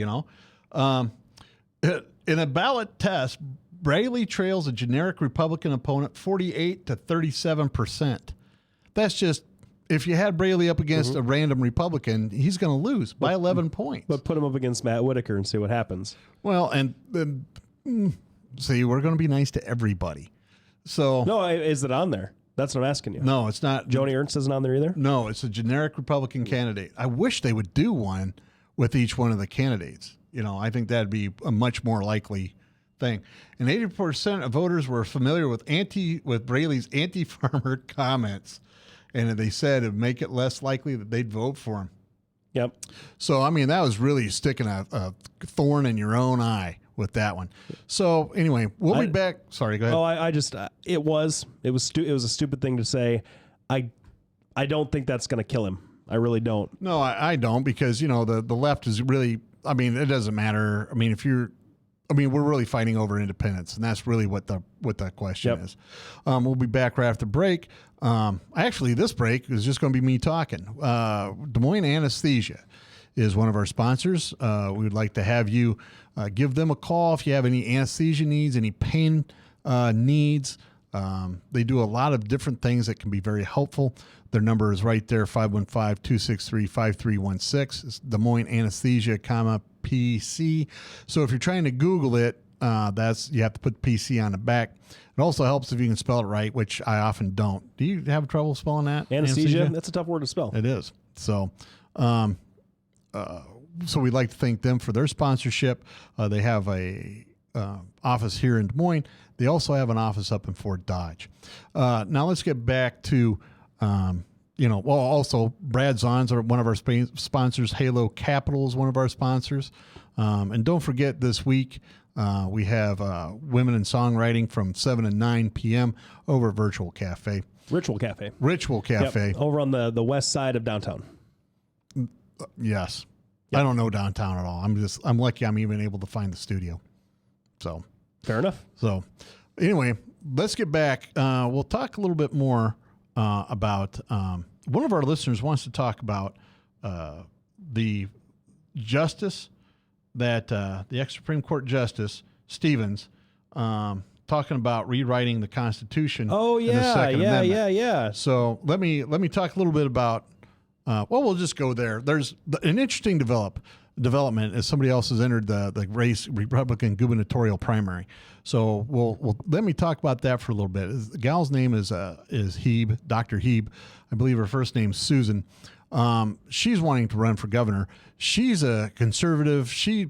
in a ballot test, Braley trails a generic Republican opponent 48 to 37%. That's just, if you had Braley up against a random Republican, he's going to lose by 11 points. But put him up against Matt Whitaker and see what happens. Well, and see, we're going to be nice to everybody. So no, is it on there? That's what I'm asking you. No, it's not. Joni Ernst isn't on there either? No, it's a generic Republican candidate. I wish they would do one with each one of the candidates. I think that'd be a much more likely thing. And 80% of voters were familiar with Braley's anti-farmer comments, and they said it'd make it less likely that they'd vote for him. Yep. So, I mean, that was really sticking a thorn in your own eye with that one. So, anyway, we'll be back. Sorry, go ahead. Oh, I just it was a stupid thing to say. I don't think that's going to kill him. I really don't. No, I don't, because, the left is really, I mean, it doesn't matter. I mean, we're really fighting over independence, and that's really what the question is. We'll be back right after the break. Actually, this break is just going to be me talking. Des Moines Anesthesia is one of our sponsors. We would like to have you give them a call if you have any anesthesia needs, any pain needs. They do a lot of different things that can be very helpful. Their number is right there, 515-263-5316. It's Des Moines Anesthesia, PC. So if you're trying to Google it, you have to put PC on the back. It also helps if you can spell it right, which I often don't. Do you have trouble spelling that? Anesthesia? That's a tough word to spell. It is. So, so we'd like to thank them for their sponsorship. They have a office here in Des Moines. They also have an office up in Fort Dodge. Now let's get back to, also Brad Zahn's are one of our sponsors. Halo Capital is one of our sponsors. And don't forget, this week we have Women in Songwriting from 7 to 9 p.m. over at Ritual Cafe. Yep, over on the west side of downtown. Yes. Yep. I don't know downtown at all. I'm lucky I'm even able to find the studio. So fair enough. So anyway, let's get back. We'll talk a little bit more about one of our listeners wants to talk about the justice that the ex-Supreme Court Justice Stevens talking about rewriting the Constitution. Oh yeah, and the Second Amendment. yeah. So let me talk a little bit about. We'll just go there. There's an interesting development as somebody else has entered the race Republican gubernatorial primary. So we'll let me talk about that for a little bit. The gal's name is Hebe, Dr. Hebe. I believe her first name's Susan. She's wanting to run for governor. She's a conservative. She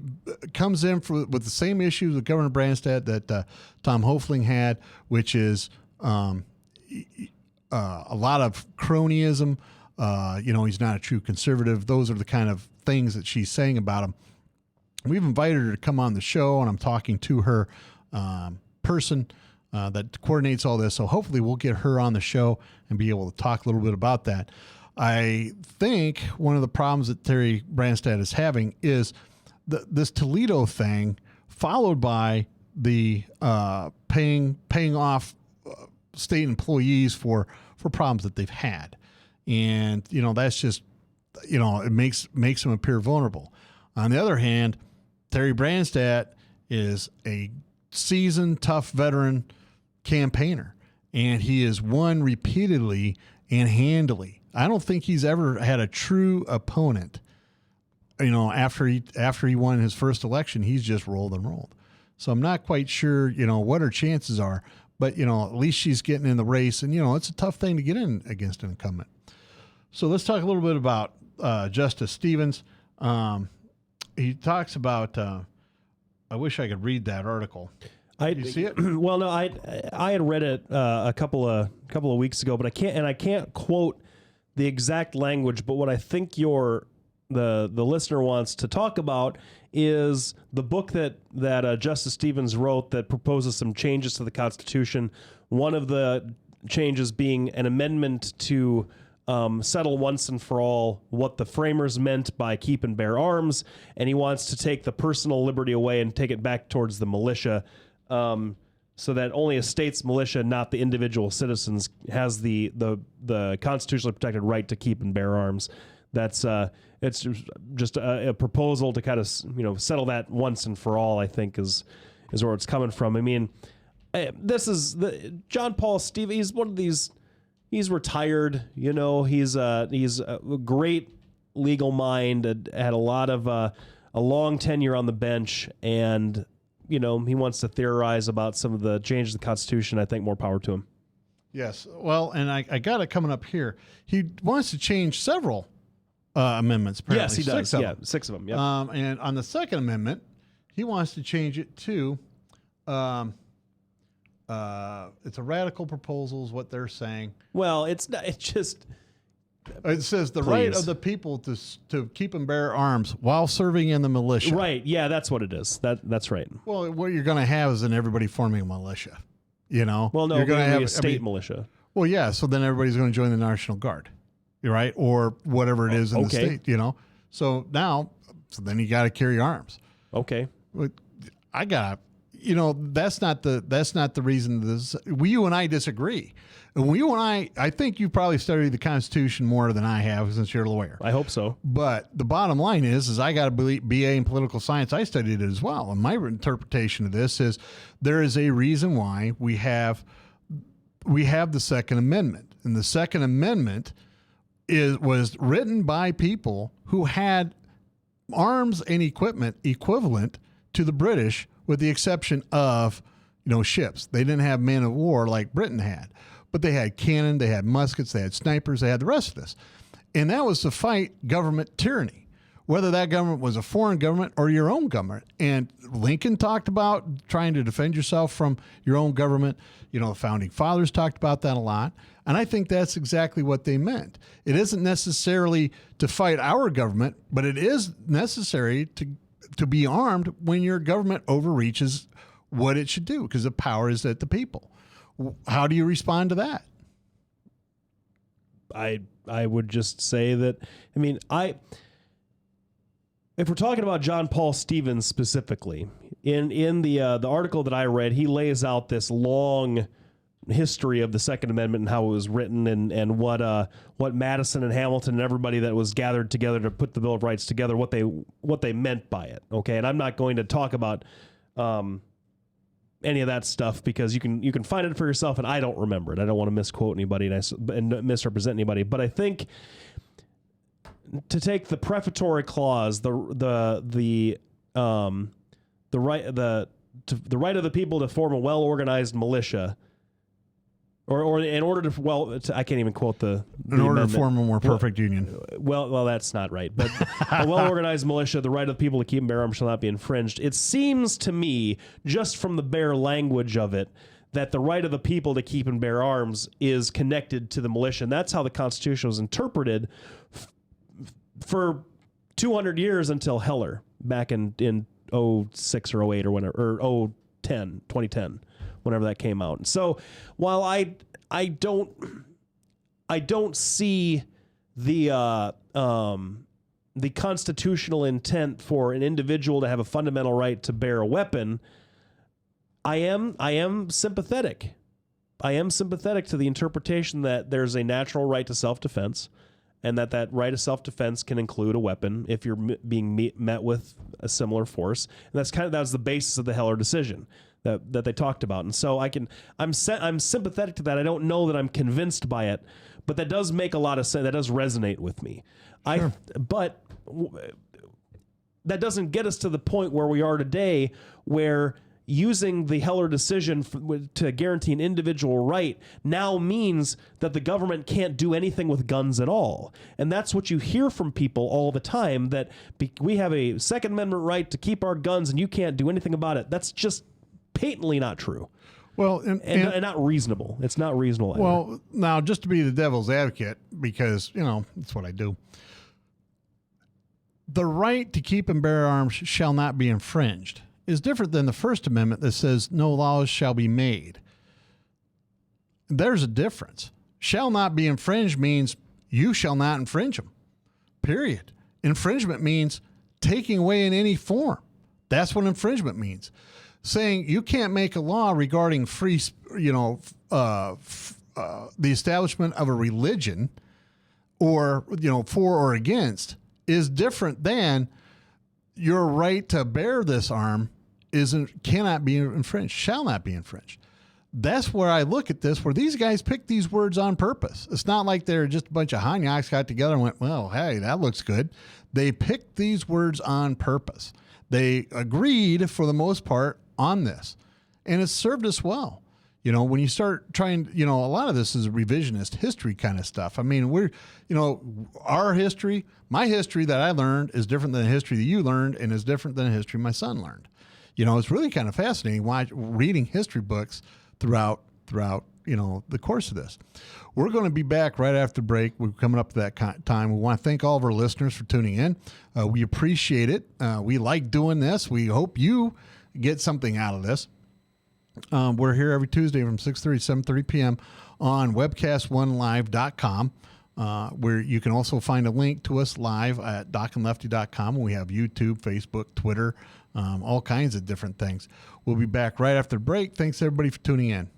comes in with the same issues with Governor Branstad that Tom Hoefling had, which is a lot of cronyism. He's not a true conservative. Those are the kind of things that she's saying about him. We've invited her to come on the show, and I'm talking to her person that coordinates all this. So hopefully we'll get her on the show and be able to talk a little bit about that. I think one of the problems that Terry Branstad is having is this Toledo thing, followed by the paying off state employees for problems that they've had. And, that's just, it makes them appear vulnerable. On the other hand, Terry Branstad is a seasoned, tough veteran campaigner, and he has won repeatedly and handily. I don't think he's ever had a true opponent. After he won his first election, he's just rolled and rolled. So I'm not quite sure, what her chances are, but, at least she's getting in the race, and, it's a tough thing to get in against an incumbent. So let's talk a little bit about Justice Stevens. He talks about. I wish I could read that article. Did you see it? Well, no, I had read it a couple of weeks ago, but I can't quote the exact language. But what I think the listener wants to talk about is the book that Justice Stevens wrote that proposes some changes to the Constitution. One of the changes being an amendment to settle once and for all what the framers meant by keep and bear arms, and he wants to take the personal liberty away and take it back towards the militia, so that only a state's militia, not the individual citizens, has the constitutionally protected right to keep and bear arms. That's it's just a proposal to kind of settle that once and for all. I think is where it's coming from. I mean, this is John Paul Stevens. He's one of these. He's retired, he's a great legal mind, had a lot of a long tenure on the bench, and he wants to theorize about some of the changes to the Constitution. I think more power to him. Yes. Well, and I got it coming up here. He wants to change several amendments. Apparently. Yes, he does. 6 of them. Yeah. And on the Second Amendment, he wants to change it to it's a radical proposal is what they're saying. Well, it's not, it's just It says the right of the people to keep and bear arms while serving in the militia. Right. Yeah, that's what it is. That's right. Well, what you're going to have is everybody forming a militia. You know. Well, no, you're going to have a state militia. Well, yeah. So then everybody's going to join the National Guard, right, or whatever it is in the state. You know. So then you got to carry arms. Okay. I got. That's not the reason this. You and I disagree. And I think you probably studied the Constitution more than I have since you're a lawyer. I hope so. But the bottom line is I got a BA in political science. I studied it as well. And my interpretation of this is there is a reason why we have the Second Amendment. And the Second Amendment was written by people who had arms and equipment equivalent to the British, with the exception of, ships. They didn't have men of war like Britain had, but they had cannon, they had muskets, they had snipers, they had the rest of this. And that was to fight government tyranny, whether that government was a foreign government or your own government. And Lincoln talked about trying to defend yourself from your own government. The founding fathers talked about that a lot. And I think that's exactly what they meant. It isn't necessarily to fight our government, but it is necessary to be armed when your government overreaches what it should do, because the power is at the people. How do you respond to that? I would just say that, if we're talking about John Paul Stevens specifically, in the article that I read, he lays out this long history of the Second Amendment and how it was written and what Madison and Hamilton and everybody that was gathered together to put the Bill of Rights together, what they meant by it. Okay. And I'm not going to talk about any of that stuff because you can find it for yourself, and I don't remember it. I don't want to misquote anybody and misrepresent anybody, but I think to take the prefatory clause, the right of the people to form a well-organized militia, or in order to, I can't even quote the in order amendment. to form a more perfect union. Well, that's not right. But a well-organized militia, the right of the people to keep and bear arms shall not be infringed. It seems to me, just from the bare language of it, that the right of the people to keep and bear arms is connected to the militia. And that's how the Constitution was interpreted for 200 years until Heller back in 06 or 08 or whenever, or 2010, whenever that came out. So while I don't see the constitutional intent for an individual to have a fundamental right to bear a weapon, I am sympathetic. I am sympathetic to the interpretation that there's a natural right to self-defense, and that right of self-defense can include a weapon if you're being met with a similar force. And that was the basis of the Heller decision that they talked about. And so I'm sympathetic to that. I don't know that I'm convinced by it, but that does make a lot of sense. That does resonate with me. Sure. But that doesn't get us to the point where we are today, where using the Heller decision to guarantee an individual right now means that the government can't do anything with guns at all. And that's what you hear from people all the time, that we have a Second Amendment right to keep our guns and you can't do anything about it. That's just patently not true. Well, and not reasonable. It's not reasonable. Well, either. Now, just to be the devil's advocate, because, that's what I do. The right to keep and bear arms shall not be infringed is different than the First Amendment that says no laws shall be made. There's a difference. Shall not be infringed means you shall not infringe them, period. Infringement means taking away in any form. That's what infringement means. Saying you can't make a law regarding free, the establishment of a religion or, for or against is different than your right to bear this arm cannot be infringed, shall not be infringed. That's where I look at this, where these guys pick these words on purpose. It's not like they're just a bunch of honiaks got together and went, well, hey, that looks good. They picked these words on purpose. They agreed for the most part on this, and it's served us well. When you start trying, a lot of this is revisionist history kind of stuff. I mean, our history, my history that I learned is different than the history that you learned, and is different than the history my son learned. It's really kind of fascinating reading history books throughout throughout, the course of this. We're going to be back right after break. We're coming up to that time. We want to thank all of our listeners for tuning in. We appreciate it. We like doing this. We hope you get something out of this. We're here every Tuesday from 6:30 to 7:30 p.m. on webcast1live.com, where you can also find a link to us live at docandlefty.com. We have YouTube, Facebook, Twitter, all kinds of different things. We'll be back right after the break. Thanks, everybody, for tuning in.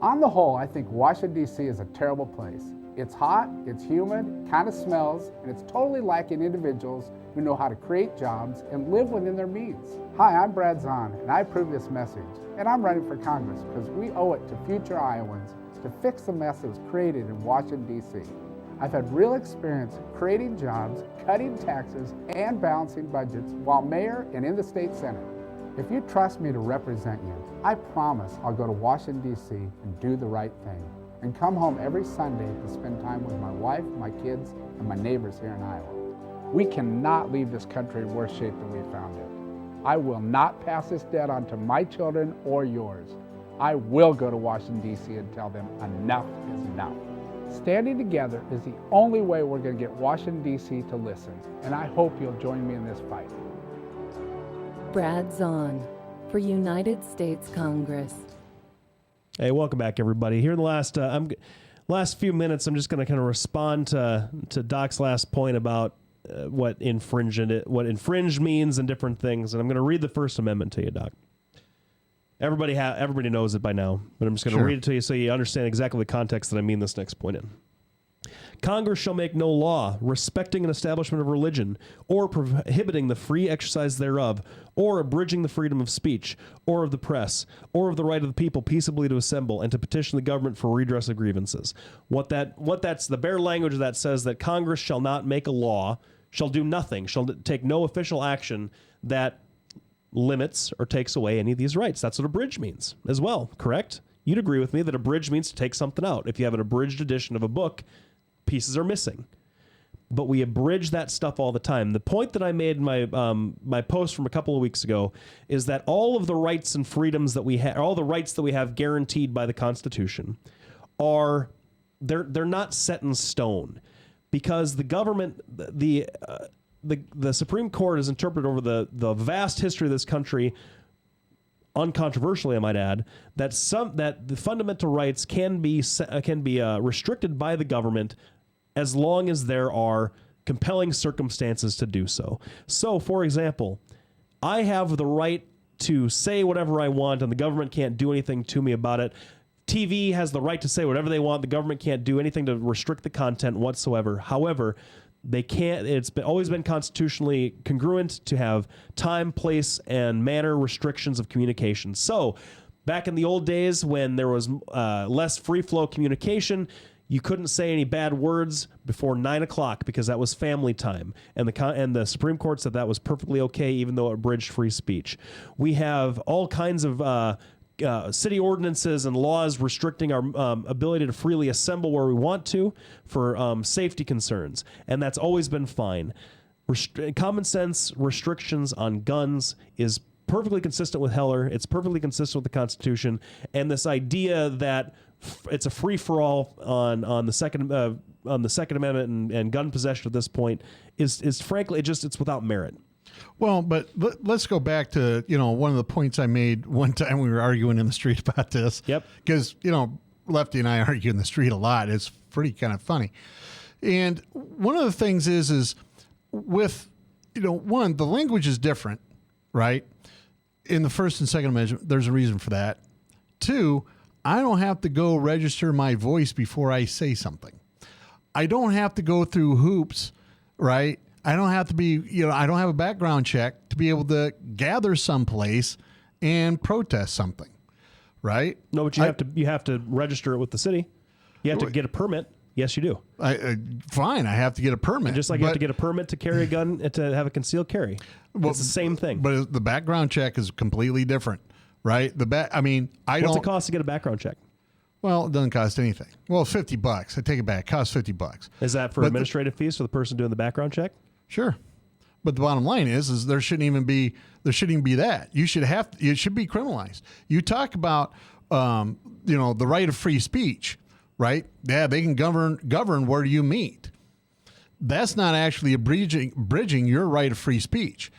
On the whole, I think Washington, D.C. is a terrible place. It's hot, it's humid, kind of smells, and it's totally lacking individuals who know how to create jobs and live within their means. Hi, I'm Brad Zahn, and I approve this message. And I'm running for Congress because we owe it to future Iowans to fix the mess that was created in Washington, D.C. I've had real experience creating jobs, cutting taxes, and balancing budgets while mayor and in the state senate. If you trust me to represent you, I promise I'll go to Washington, D.C. and do the right thing and come home every Sunday to spend time with my wife, my kids, and my neighbors here in Iowa. We cannot leave this country in worse shape than we found it. I will not pass this debt on to my children or yours. I will go to Washington, D.C. and tell them enough is enough. Standing together is the only way we're going to get Washington, D.C. to listen, and I hope you'll join me in this fight. Brad Zahn for United States Congress. Hey, welcome back, everybody. Here in the last few minutes, I'm just going to kind of respond to Doc's last point about what infringed means and different things, and I'm going to read the First Amendment to you, Doc. Everybody knows it by now, but I'm just going to read it to you so you understand exactly the context that I mean this next point in. Congress shall make no law respecting an establishment of religion, or prohibiting the free exercise thereof, or abridging the freedom of speech, or of the press, or of the right of the people peaceably to assemble and to petition the government for redress of grievances. What that's the bare language of that says that Congress shall not make a law, shall do nothing, shall take no official action that limits or takes away any of these rights. That's what abridge means as well, correct? You'd agree with me that abridge means to take something out. If you have an abridged edition of a book, pieces are missing. But we abridge that stuff all the time. The point that I made in my post from a couple of weeks ago is that all of the rights and freedoms that we have, all the rights that we have guaranteed by the Constitution, they're not set in stone, because the government, the Supreme Court has interpreted over the vast history of this country, uncontroversially, I might add, that the fundamental rights can be restricted by the government as long as there are compelling circumstances to do so. So, for example, I have the right to say whatever I want, and the government can't do anything to me about it. TV has the right to say whatever they want. The government can't do anything to restrict the content whatsoever. However, they can't. It's always been constitutionally congruent to have time, place, and manner restrictions of communication. So, back in the old days when there was less free flow communication, you couldn't say any bad words before 9 o'clock because that was family time, and the Supreme Court said that was perfectly okay, even though it abridged free speech. We have all kinds of city ordinances and laws restricting our ability to freely assemble where we want to for safety concerns, and that's always been fine. Common sense restrictions on guns is perfectly consistent with Heller. It's perfectly consistent with the Constitution, and this idea that it's a free for all on the Second Amendment and gun possession at this point is frankly it's without merit. Well, but let's go back to, one of the points I made one time we were arguing in the street about this. Yep. Because, Lefty and I argue in the street a lot. It's pretty kind of funny. And one of the things is with, one, the language is different, right? In the First and Second Amendment, there's a reason for that. Two, I don't have to go register my voice before I say something. I don't have to go through hoops, right? I don't have to be, I don't have a background check to be able to gather someplace and protest something, right? No, but you have to register it with the city. You have to get a permit. Yes, you do. Fine, I have to get a permit. And just like you have to get a permit to carry a gun, to have a concealed carry. Well, it's the same thing. But the background check is completely different, right? What's it cost to get a background check? Well, it doesn't cost anything. Well, $50. I take it back. It costs $50. Is that for administrative fees for the person doing the background check? Sure. But the bottom line is there shouldn't even be that. It should be criminalized. You talk about the right of free speech, right? Yeah, they can govern where you meet. That's not actually bridging your right of free speech.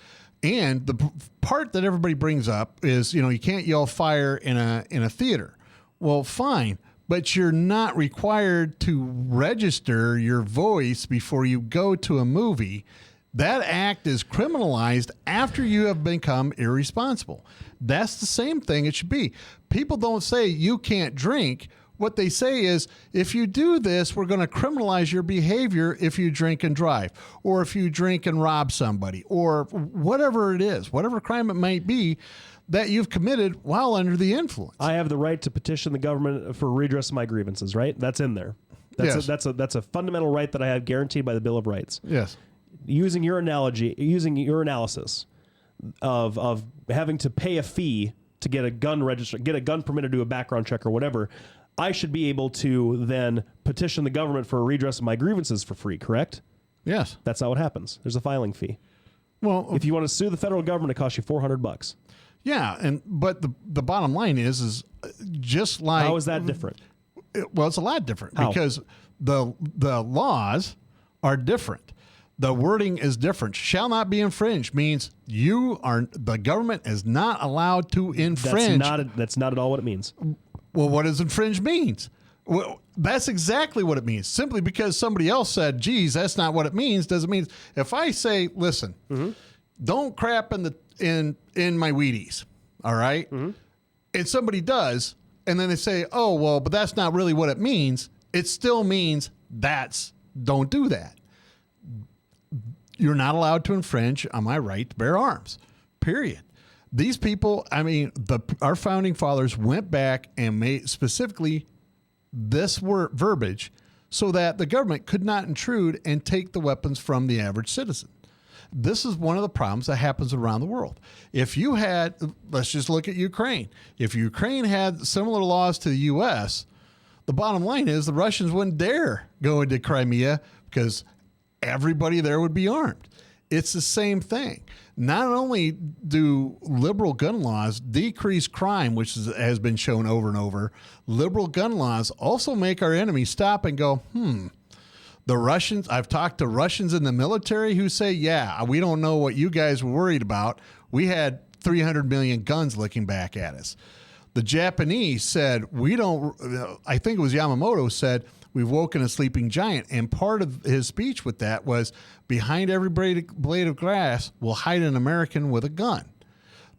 And the part that everybody brings up is, you can't yell fire in a theater. Well, fine, but you're not required to register your voice before you go to a movie. That act is criminalized after you have become irresponsible. That's the same thing it should be. People don't say you can't drink. What they say is, if you do this, we're going to criminalize your behavior if you drink and drive, or if you drink and rob somebody, or whatever it is, whatever crime it might be that you've committed while under the influence. I have the right to petition the government for redress of my grievances, right? That's in there. That's a fundamental right that I have guaranteed by the Bill of Rights. Yes. Using your analysis of having to pay a fee to get a gun registered, get a gun permitted to do a background check or whatever, I should be able to then petition the government for a redress of my grievances for free, correct? Yes. That's not what happens. There's a filing fee. Well, if you want to sue the federal government, it costs you $400. Yeah, but the bottom line is just like... How is that different? Well, it's a lot different. How? Because the laws are different. The wording is different. Shall not be infringed means the government is not allowed to infringe. That's not at all what it means. Well, what does infringe means? Well, that's exactly what it means. Simply because somebody else said, geez, that's not what it means, doesn't mean... If I say, listen, don't crap in my Wheaties, all right? And somebody does, and then they say, oh, well, but that's not really what it means. It still means don't do that. You're not allowed to infringe on my right to bear arms, period. These people, our founding fathers went back and made specifically this verbiage so that the government could not intrude and take the weapons from the average citizen. This is one of the problems that happens around the world. If you had, let's just look at Ukraine. If Ukraine had similar laws to the U.S., the bottom line is the Russians wouldn't dare go into Crimea because everybody there would be armed. It's the same thing. Not only do liberal gun laws decrease crime, which has been shown over and over, liberal gun laws also make our enemies stop and go, the Russians, I've talked to Russians in the military who say, yeah, we don't know what you guys were worried about. We had 300 million guns looking back at us. The Japanese said, I think it was Yamamoto said, we've woken a sleeping giant. And part of his speech with that was, behind every blade of grass will hide an American with a gun.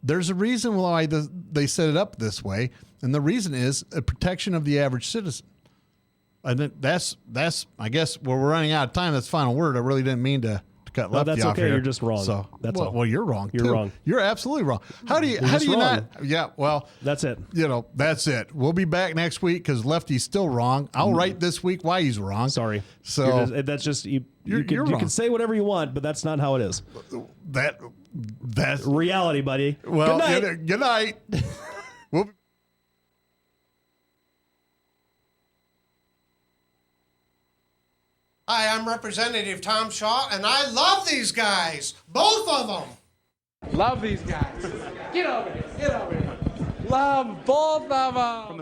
There's a reason why they set it up this way, and the reason is a protection of the average citizen. I think that's I guess, we're running out of time. That's the final word. I really didn't mean to cut Lefty that's off okay. here. You're just wrong. So that's all. Well, you're wrong. You're wrong. You're absolutely wrong. How do you wrong. not? Yeah. Well, that's it. That's it. We'll be back next week because Lefty's still wrong. I'll write this week why he's wrong. Sorry. So that's just you you're can wrong. say whatever you want, but that's not how it is. That's reality, buddy. Well, good night. Good night. We'll be Hi, I'm Representative Tom Shaw, and I love these guys. Both of them. Love these guys. Get over here. Get over here. Love both of them.